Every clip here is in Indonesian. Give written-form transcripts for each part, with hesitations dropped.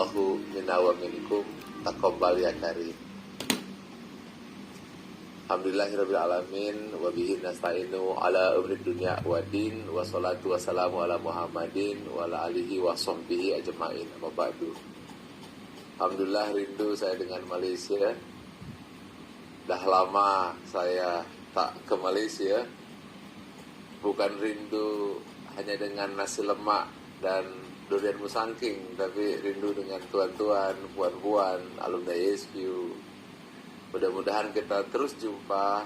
Taqabbalallahu minna wa minkum. Taqabbal ya karim. Alhamdulillahirabbil alamin wa bihi nasta'inu ala umri dunya wa din wa salatu wassalamu ala Muhammadin wa ala alihi wa sahbihi ajma'in. Amma ba'du. Alhamdulillah, rindu saya dengan Malaysia. Dah lama saya tak ke Malaysia. Bukan rindu hanya dengan nasi lemak dan durian musangking, tapi rindu dengan tuan-tuan, puan-puan, alumni ISQ. Mudah-mudahan kita terus jumpa,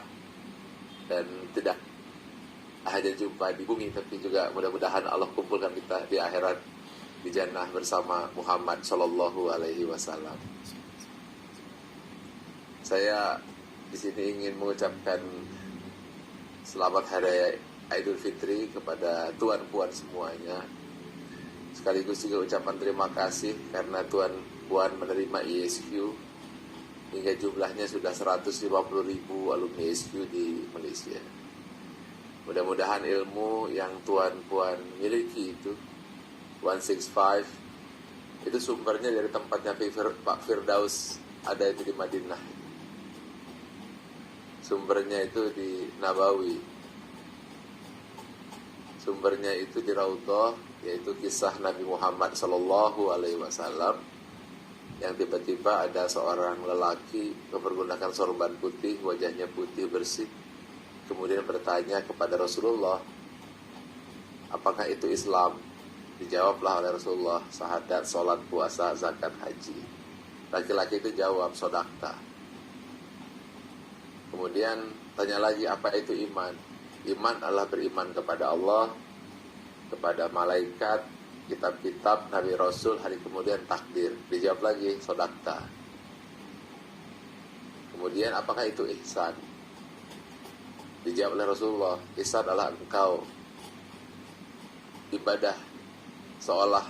dan tidak hanya jumpa di bumi, tapi juga mudah-mudahan Allah kumpulkan kita di akhirat di jannah bersama Muhammad Sallallahu Alaihi Wasallam. Saya di sini ingin mengucapkan selamat Hari Idul Fitri kepada tuan-puan semuanya. Sekaligus juga ucapan terima kasih karena tuan-puan menerima ISQ. Hingga jumlahnya sudah 150.000 alumni ISQ di Malaysia. Mudah-mudahan ilmu yang tuan-puan miliki itu 165 itu sumbernya dari tempatnya Pak Firdaus, ada itu di Madinah. Sumbernya itu di Nabawi. Sumbernya itu di Raudhah, yaitu kisah Nabi Muhammad Sallallahu Alaihi Wasallam yang tiba-tiba ada seorang lelaki mempergunakan sorban putih, wajahnya putih bersih, kemudian bertanya kepada Rasulullah, apakah itu Islam? Dijawablah oleh Rasulullah, syahadat, sholat, puasa, zakat, haji. Laki-laki itu jawab, sodakta. Kemudian tanya lagi, apa itu iman? Iman adalah beriman kepada Allah, kepada malaikat, kitab-kitab, Nabi Rasul, hari kemudian takdir. Dijawab lagi, sodakta. Kemudian apakah itu ihsan? Dijawab oleh Rasulullah, ihsan adalah engkau ibadah seolah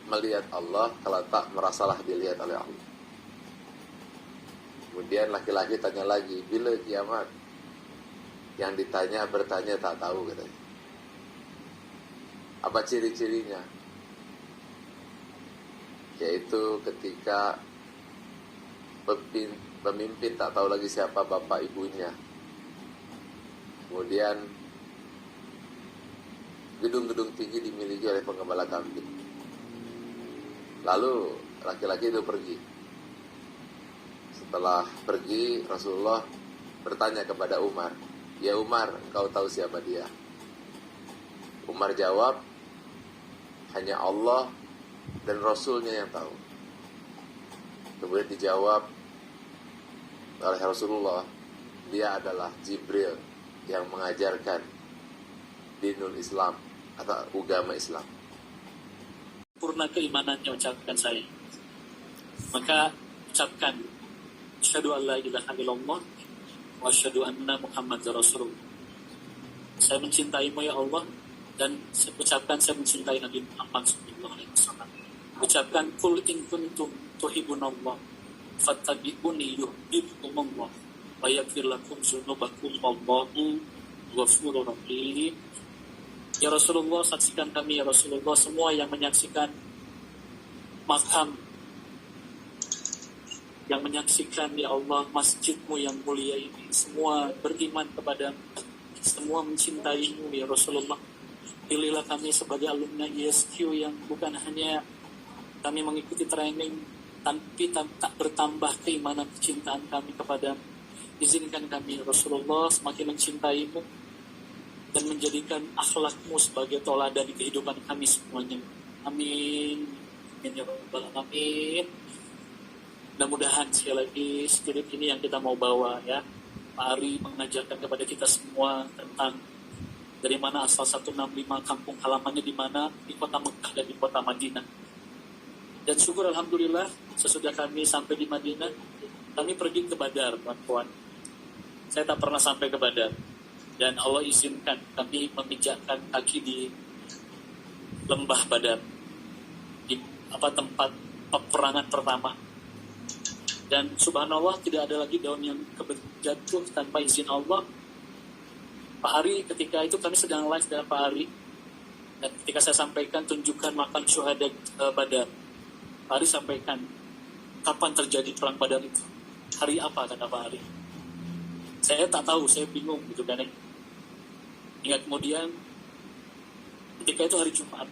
melihat Allah, kalau tak merasalah dilihat oleh Allah. Kemudian laki-laki tanya lagi, bila kiamat? Yang ditanya bertanya tak tahu, katanya. Apa ciri-cirinya? Yaitu ketika pemimpin tak tahu lagi siapa bapak ibunya. Kemudian gedung-gedung tinggi dimiliki oleh penggembala kambing. Lalu laki-laki itu pergi. Setelah pergi, Rasulullah bertanya kepada Umar, ya Umar, engkau tahu siapa dia? Umar jawab, hanya Allah dan Rasulnya yang tahu. Kemudian dijawab oleh Rasulullah, dia adalah Jibril yang mengajarkan dinul Islam atau agama Islam. Purna keimanannya ucapkan saya. Maka ucapkan asyhadu an la ilaha illallah wa asyhadu anna Muhammadar Rasulullah. Saya mencintaimu ya Allah, dan ucapkan saya mencintai Nabi Muhammad sallallahu alaihi wasallam. Ucapkan qul in kuntum tuhibbunallah fattabi'uni yuhibbukumullah wa yaghfir lakum dzunubakum wallahu ghafurur rahim. Ya Rasulullah, saksikan kami ya Rasulullah, semua yang menyaksikan makam, yang menyaksikan ya Allah masjidmu yang mulia ini, semua beriman kepadamu, semua mencintaimu ya Rasulullah. Pilihlah kami sebagai alumni ISQ yang bukan hanya kami mengikuti training, tapi tak bertambah keimanan kecintaan kami kepadamu. Izinkan kami Rasulullah semakin mencintaimu dan menjadikan akhlakmu sebagai toladan di kehidupan kami semuanya. Amin. Amin ya Rabbal Alamin. Mudah-mudahan sekali lagi spirit ini yang kita mau bawa ya. Pak Ari mengajarkan kepada kita semua tentang dari mana asal 165, kampung halamannya di mana, di kota Mekah dan di kota Madinah. Dan syukur alhamdulillah sesudah kami sampai di Madinah, kami pergi ke Badar, teman-teman. Saya tak pernah sampai ke Badar. Dan Allah izinkan kami memijakkan kaki di lembah Badar, di tempat peperangan pertama. Dan subhanallah tidak ada lagi daun yang jatuh tanpa izin Allah. Pak Ari ketika itu kami sedang live dengan Pak Ari, dan ketika saya sampaikan tunjukkan makam syuhada Badar, Pak Ari sampaikan, kapan terjadi perang Badar itu? Hari apa, kata Pak Ari? Saya tak tahu, saya bingung gitu kan. Hingga kemudian ketika itu hari Jumat,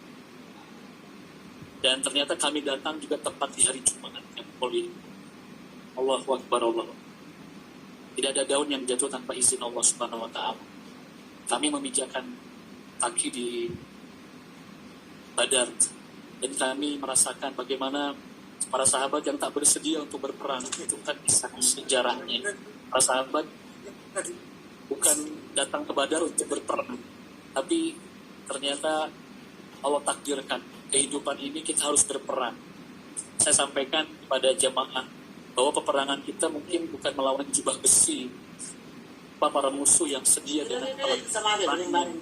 dan ternyata kami datang juga tepat di hari Jumat yang poli. Allahu Akbar, Allah. Tidak ada daun yang jatuh tanpa izin Allah Subhanahu wa Ta'ala. Kami memijakan kaki di Badar, dan kami merasakan bagaimana para sahabat yang tak bersedia untuk berperang. Itu kan kisah sejarahnya. Para sahabat bukan datang ke Badar untuk berperang, tapi ternyata Allah takdirkan kehidupan ini kita harus berperang. Saya sampaikan kepada jamaah bahwa peperangan kita mungkin bukan melawan jubah besi, para musuh yang sedia dengan alat perang,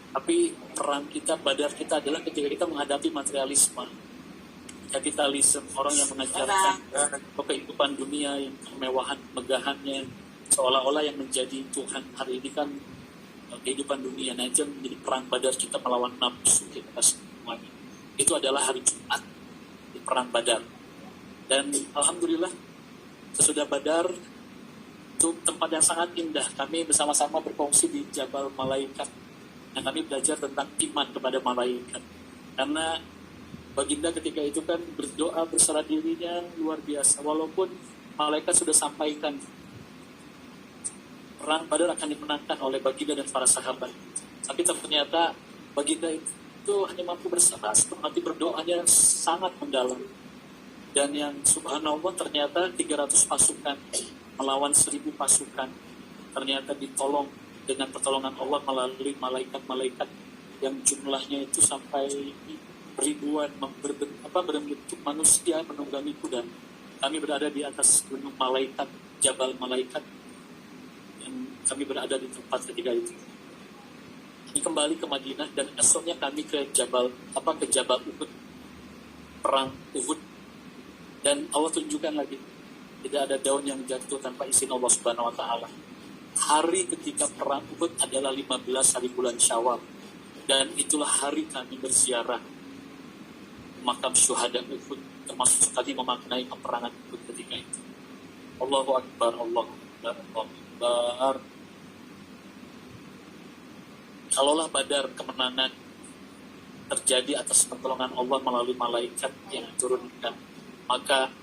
tapi perang kita, Badar kita adalah ketika kita menghadapi materialisme, kapitalisme, orang yang mengajarkan kehidupan dunia yang kemewahan, megahannya, seolah-olah yang menjadi Tuhan hari ini kan kehidupan dunia. Nah, itu menjadi perang Badar kita melawan nafsu kita semuanya. Itu adalah hari Jumat di perang Badar. Dan alhamdulillah sesudah Badar itu tempat yang sangat indah. Kami bersama-sama berkongsi di Jabal Malaikat. Dan kami belajar tentang iman kepada malaikat. Karena Baginda ketika itu kan berdoa berserah dirinya luar biasa. Walaupun malaikat sudah sampaikan perang Badar akan dimenangkan oleh Baginda dan para sahabat, tapi ternyata Baginda itu hanya mampu berserah, seperti berdoanya sangat mendalam. Dan yang subhanallah ternyata 300 pasukan melawan 1000 pasukan ternyata ditolong dengan pertolongan Allah melalui malaikat-malaikat yang jumlahnya itu sampai ribuan, berbentuk manusia menunggangi kuda. Kami berada di atas gunung malaikat, Jabal Malaikat, yang kami berada di tempat ketika itu. Ini kembali ke Madinah dan esoknya kami ke Jabal Uhud, perang Uhud. Dan Allah tunjukkan lagi, tidak ada daun yang jatuh tanpa izin Allah Subhanahu wa Ta'ala. Hari ketika perang Uhud adalah 15 hari bulan Syawal, dan itulah hari kami berziarah makam syuhada Uhud, termasuk kami memaknai peperangan Uhud ketika itu. Allahu Akbar, Allahu Akbar, Allahu Akbar. Kalaulah Badar kemenangan terjadi atas pertolongan Allah melalui malaikat yang diturunkan, maka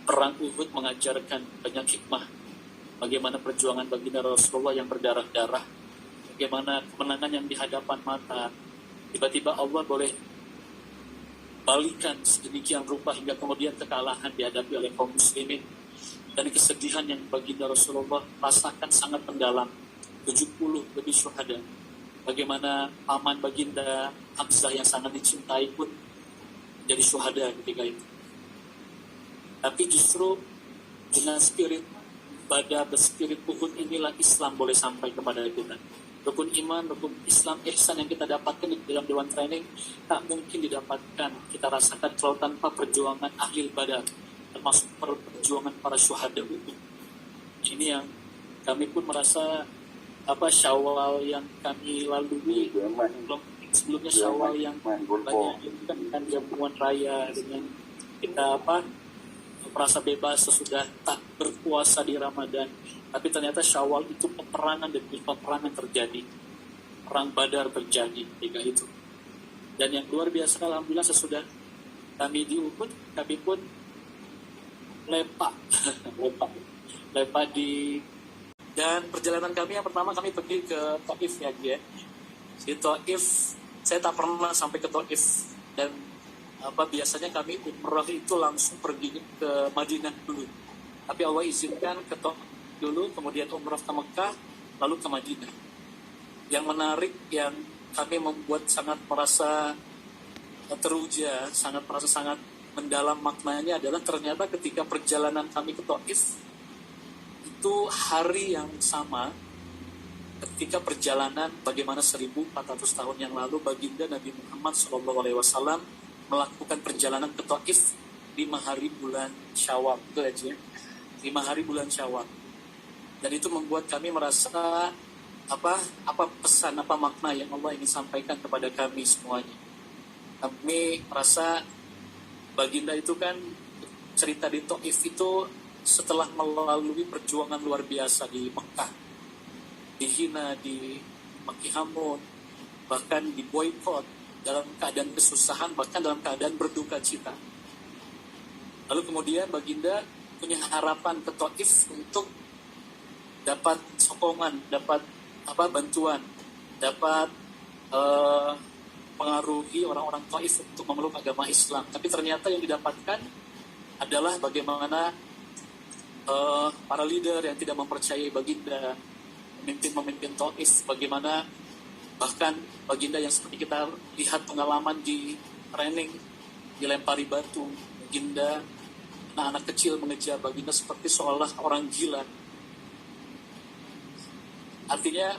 perang Uhud mengajarkan banyak hikmah. Bagaimana perjuangan baginda Rasulullah yang berdarah-darah, bagaimana kemenangan yang di hadapan mata, tiba-tiba Allah boleh balikan sedemikian rupa hingga kemudian kekalahan dihadapi oleh kaum muslimin, dan kesedihan yang baginda Rasulullah rasakan sangat mendalam. 70 lebih syuhada. Bagaimana paman baginda Hamzah yang sangat dicintai pun jadi syuhada ketika itu. Tapi justru dengan spirit Badar, spirit Uhud inilah Islam boleh sampai kepada kita. Rukun iman, rukun Islam, ihsan yang kita dapatkan di dalam Dewan Training tak mungkin didapatkan, kita rasakan kalau tanpa perjuangan ahli Badar, termasuk perjuangan para syuhada Uhud. Ini yang kami pun merasa Syawal yang kami lalui sebelumnya, Syawal yang banyak itu kan jamuan raya dengan kita merasa bebas sesudah tak berpuasa di Ramadan. Tapi ternyata Syawal itu peperangan demi peperangan terjadi. Perang Badar terjadi ketika itu. Dan yang luar biasa, alhamdulillah sesudah kami di Uhud, kami pun lepak di. Dan perjalanan kami yang pertama kami pergi ke Taif ya. Di Taif saya tak pernah sampai ke Taif, dan biasanya kami umrah itu langsung pergi ke Madinah dulu. Tapi Allah izinkan ke Taif dulu, kemudian umrah ke Mekah, lalu ke Madinah. Yang menarik, yang kami membuat sangat merasa teruja, sangat mendalam maknanya adalah ternyata ketika perjalanan kami ke Taif itu hari yang sama ketika perjalanan bagaimana 1400 tahun yang lalu baginda Nabi Muhammad SAW melakukan perjalanan ke Taif 5 hari bulan Syawal, itu aja 5 hari bulan Syawal. Dan itu membuat kami merasa apa pesan, apa makna yang Allah ingin sampaikan kepada kami semuanya. Kami merasa Baginda itu kan cerita di Taif itu setelah melalui perjuangan luar biasa di Mekah, dihina, dimaki hamun, bahkan diboykot, dalam keadaan kesusahan, bahkan dalam keadaan berduka cita. Lalu kemudian Baginda punya harapan ke Taif untuk dapat sokongan, dapat bantuan, dapat pengaruhi orang-orang Taif untuk memeluk agama Islam. Tapi ternyata yang didapatkan adalah bagaimana para leader yang tidak mempercayai Baginda, pemimpin Taif, bagaimana bahkan Baginda yang seperti kita lihat pengalaman di training, dilempari batu, Baginda, anak-anak kecil mengejar Baginda seperti seolah orang gila. Artinya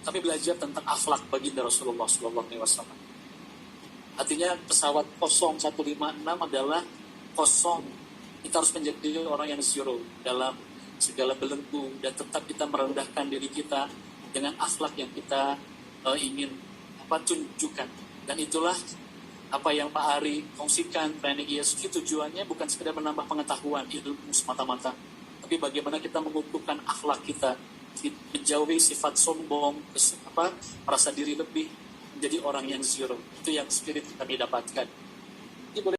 kami belajar tentang akhlak Baginda Rasulullah SAW. Artinya pesawat 0156 adalah kosong. Kita harus menjadi orang yang zero dalam segala belenggu, dan tetap kita merendahkan diri kita dengan akhlak yang kita ingin tunjukkan. Dan itulah apa yang Pak Ari kongsikan, training ESQ tujuannya bukan sekedar menambah pengetahuan ilmu semata-mata, tapi bagaimana kita mengukuhkan akhlak kita, menjauhi sifat sombong, merasa diri lebih, menjadi orang yang zero. Itu yang spirit kami dapatkan.